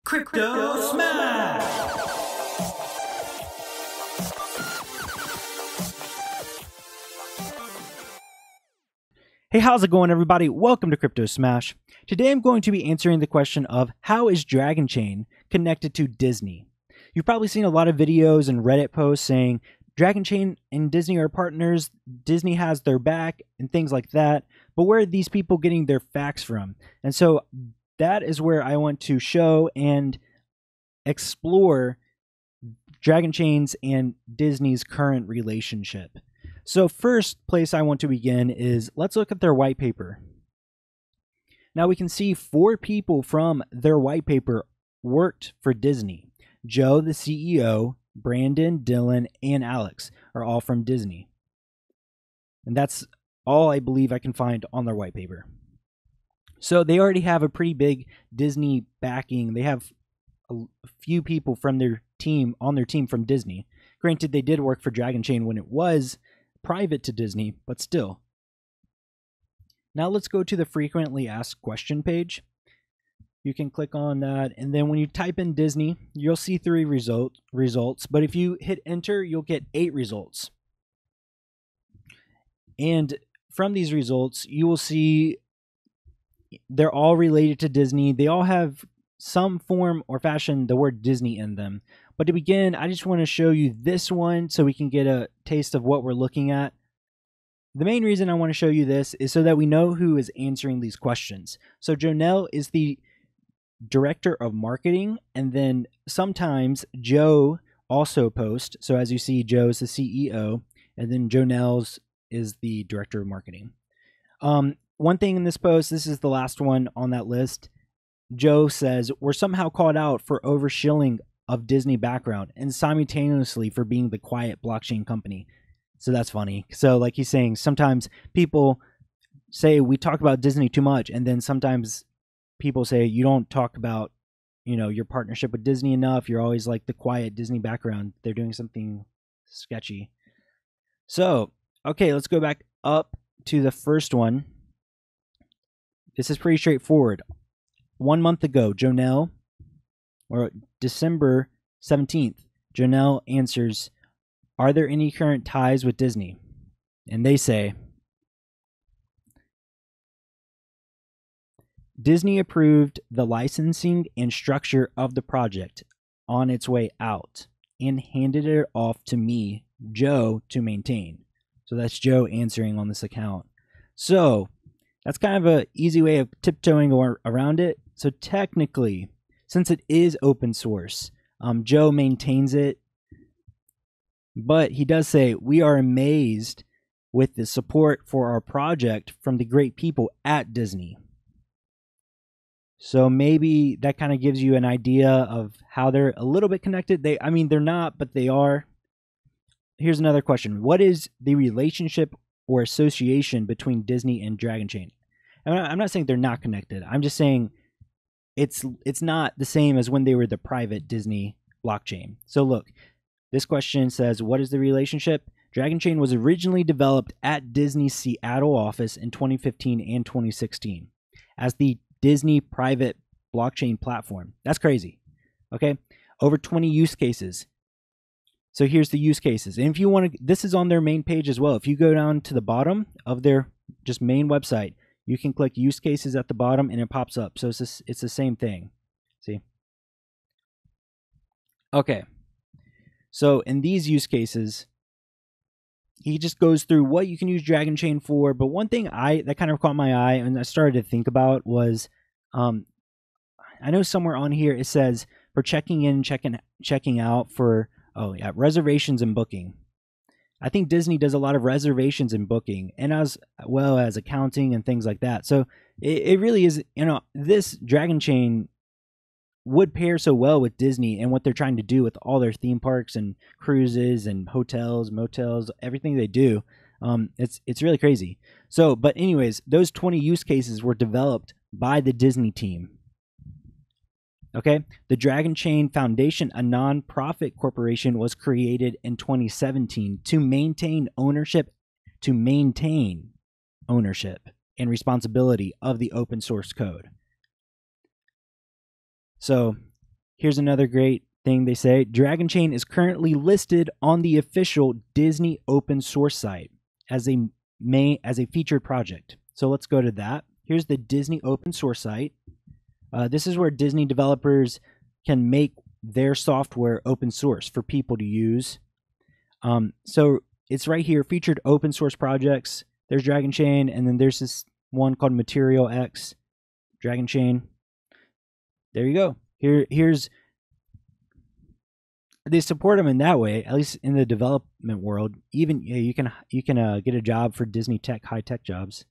Crypto Smash! Hey, how's it going, everybody? Welcome to Crypto Smash. Today I'm going to be answering the question of how is Dragonchain connected to Disney? You've probably seen a lot of videos and Reddit posts saying Dragonchain and Disney are partners, Disney has their back, and things like that. But where are these people getting their facts from? And so that is where I want to show and explore Dragonchain's and Disney's current relationship. So first place I want to begin is let's look at their white paper. Now we can see 4 people from their white paper worked for Disney. Joe, the CEO, Brandon, Dylan, and Alex are all from Disney. And that's all I believe I can find on their white paper. So they already have a pretty big Disney backing. They have a few people from their team on their team from Disney. Granted, they did work for Dragonchain when it was private to Disney, but still. Now let's go to the frequently asked question page. You can click on that, and then when you type in Disney, you'll see 3 results, but if you hit enter, you'll get 8 results. And from these results, you will see they're all related to Disney. They all have some form or fashion the word Disney in them. But to begin, I just want to show you this one so we can get a taste of what we're looking at. The main reason I want to show you this is so that we know who is answering these questions. So Jonelle is the director of marketing, and then sometimes Joe also posts. So as you see, Joe is the CEO, and then Jonelle's is the director of marketing. One thing in this post, this is the last one on that list. Joe says, we're somehow called out for overshilling of Disney background and simultaneously for being the quiet blockchain company. So that's funny. So like he's saying, sometimes people say we talk about Disney too much, and then sometimes people say you don't talk about, you know, your partnership with Disney enough. You're always like the quiet Disney background. They're doing something sketchy. So, okay, let's go back up to the first one. This is pretty straightforward. 1 month ago, Jonelle, or December 17th, Jonelle answers, are there any current ties with Disney? And they say, Disney approved the licensing and structure of the project on its way out and handed it off to me, Joe, to maintain. So that's Joe answering on this account. So that's kind of an easy way of tiptoeing around it. So technically, since it is open source, Joe maintains it. But he does say, we are amazed with the support for our project from the great people at Disney. So maybe that kind of gives you an idea of how they're a little bit connected. They're not, but they are. Here's another question. What is the relationship or association between Disney and Dragonchain? I'm not saying they're not connected. I'm just saying it's not the same as when they were the private Disney blockchain. So look, this question says, what is the relationship? Dragonchain was originally developed at Disney's Seattle office in 2015 and 2016 as the Disney private blockchain platform. That's crazy. Okay. Over 20 use cases. So here's the use cases. And if you want to, this is on their main page as well. If you go down to the bottom of their just main website, you can click use cases at the bottom and it pops up. So it's the same thing. See? Okay. So in these use cases, he just goes through what you can use Dragonchain for. But one thing that kind of caught my eye and I started to think about was, I know somewhere on here it says for checking in, checking out for, reservations and booking. I think Disney does a lot of reservations and booking, and as well as accounting and things like that. So it really is, this Dragonchain would pair so well with Disney and what they're trying to do with all their theme parks and cruises and hotels, motels, everything they do. It's really crazy. So, but anyways, those 20 use cases were developed by the Disney team. Okay, the Dragonchain Foundation, a non-profit corporation, was created in 2017 to maintain ownership and responsibility of the open source code. So Here's another great thing they say. Dragonchain is currently listed on the official Disney open source site as a featured project. So let's go to that. Here's the Disney open source site. This is where Disney developers can make their software open source for people to use. So it's right here, featured open source projects. There's Dragonchain, and then there's this one called Material X, Dragonchain. There you go. Here's they support them in that way, at least in the development world. Even you can get a job for Disney Tech, high tech jobs.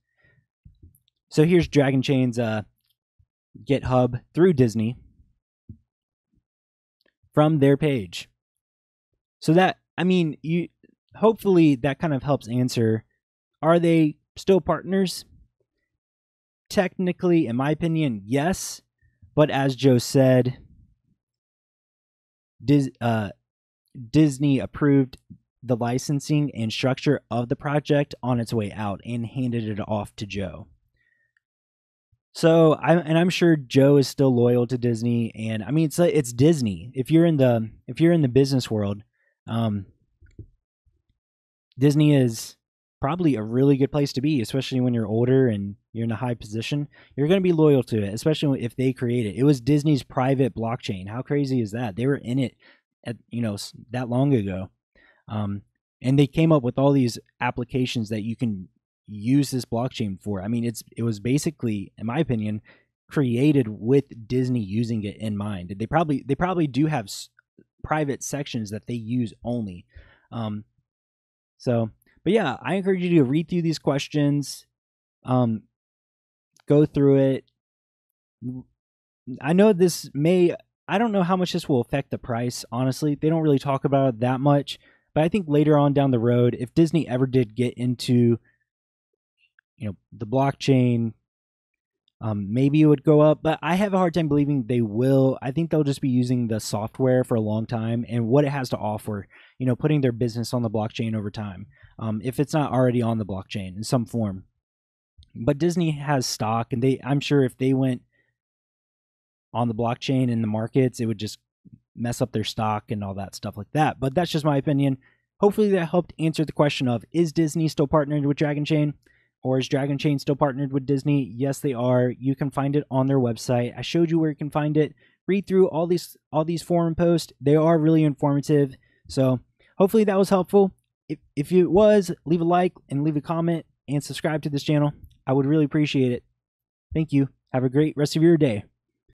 So here's Dragonchain's GitHub through Disney from their page. So that, I mean, hopefully that kind of helps answer, are they still partners? Technically, in my opinion, yes. But as Joe said, Disney approved the licensing and structure of the project on its way out and handed it off to Joe. So I'm sure Joe is still loyal to Disney, and I mean it's Disney. If you're in the business world, Disney is probably a really good place to be, especially when you're older and you're in a high position. You're going to be loyal to it, especially if they create it. It was Disney's private blockchain. How crazy is that? They were in it that long ago, and they came up with all these applications that you can use this blockchain for. I mean, it was basically, in my opinion, created with Disney using it in mind. They probably do have private sections that they use only. But yeah, I encourage you to read through these questions, go through it. I know I don't know how much this will affect the price, honestly. They don't really talk about it that much, but I think later on down the road, if Disney ever did get into the blockchain, maybe it would go up, but I have a hard time believing they will. I think they'll just be using the software for a long time and what it has to offer, putting their business on the blockchain over time, if it's not already on the blockchain in some form. But Disney has stock, and I'm sure if they went on the blockchain in the markets, it would just mess up their stock and all that stuff like that. But that's just my opinion. Hopefully that helped answer the question of, is Disney still partnered with Dragonchain? Or is Dragonchain still partnered with Disney? Yes, they are. You can find it on their website. I showed you where you can find it. Read through all these forum posts. They are really informative. So hopefully that was helpful. If it was, leave a like and leave a comment and subscribe to this channel. I would really appreciate it. Thank you. Have a great rest of your day.